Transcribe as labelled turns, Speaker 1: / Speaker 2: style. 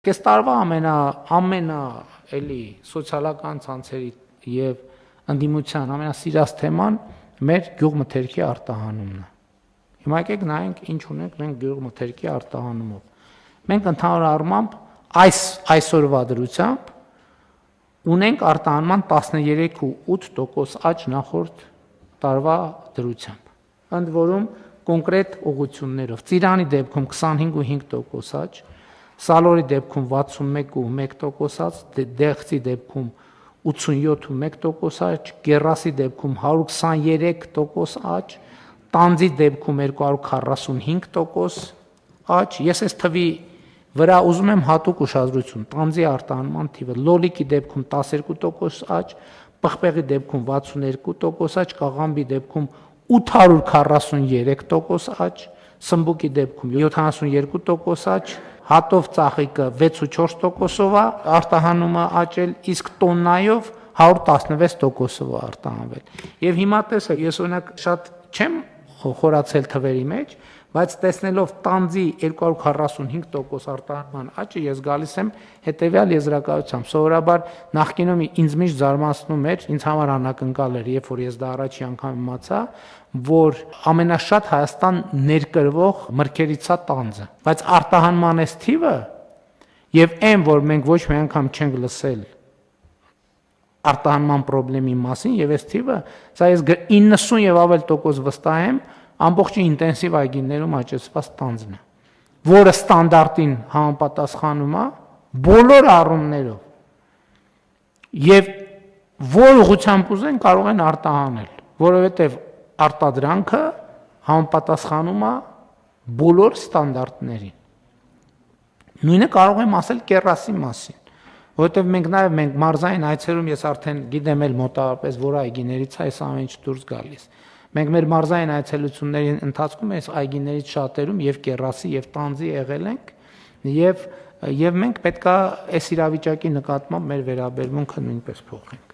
Speaker 1: Այս տարվա ամենա էլի սոցիալական ցանցերի եւ ընդդիմության ամենասիրած թեման մեր գյուղմթերքի արտահանումն է։ Հիմա եկեք նայենք ինչ ունենք մենք գյուղմթերքի արտահանումով։ Մենք ընդհանուր առմամբ այսօրվա դրությամբ ունենք արտահանման 13.8% աճ նախորդ տարվա դրությամբ։ Ընդ որում կոնկրետ ուղղություններով Ծիրանի դեպքում 25.5% աճ, Սալորի դեպքում 61.1% աճ, Դեղցի դեպքում 87.1% աճ, Կեռասի դեպքում 123% աճ, Տանձի դեպքում 245% աճ։ Ես այս թվի վրա ուզում եմ հատուկ ուշադրություն, Տանձի արտահանման թիվը, Լոլիկի դեպքում 12% աճ, Պղպեղի դեպքում 62% աճ, Կաղամբի դեպքում 843% աճ, Սմբուկի դեպքում 72% աճ, Հատով ծաղիկը 6.4%-ով է արտահանումը աճել, իսկ տոննայով 116%-ով է արտահանվել։ Եվ հիմա տեսեք, ես օրինակ շատ չեմ խորացել թվերի մեջ, բայց տեսնելով Տանձի 245% արտահանման աճը, ես գալիս եմ հետևյալ եզրակացությամբ։ Սովորաբար նախկինում ինձ միշտ զարմացնում էր, ինձ համար անակնկալ էր, երբ որ ես դա առաջի անգամ իմացա, որ ամենաշատ Հայաստան ներկրվող մրգերից է Տանձը, բայց արտահանման այս թիվը եւ այն, որ մենք ոչ մի անգամ չենք լսել արտահանման խնդրի մասին եւ այս թիվը, սա ես 90 եւ ավել տոկոս վստահ եմ, ամբողջ ինտենսիվ այգիներում աճեցված Տանձն է, որը ստանդարտին համապատասխանում է բոլոր առումներով եւ որ ուղղությամբ ուզեն կարող են արտահանել, որովհետեւ արտադրանքը համապատասխանում է բոլոր ստանդարտներին։ Նույնը կարող եմ ասել Կեռասի մասին, որովհետև մենք մարզային այցերում ես արդեն գիտեմ էլ մոտավորապես որ այգիներից այս ամեն ինչ դուրս գալիս։ Մենք մեր մարզային այցելությունների ընթացքում այս այգիներից շատերում եւ Կեռասի եւ Տանձի եղել ենք եւ մենք պետքա այս իրավիճակի նկատմամբ մեր վերաբերմունքը նույնպես փոխենք։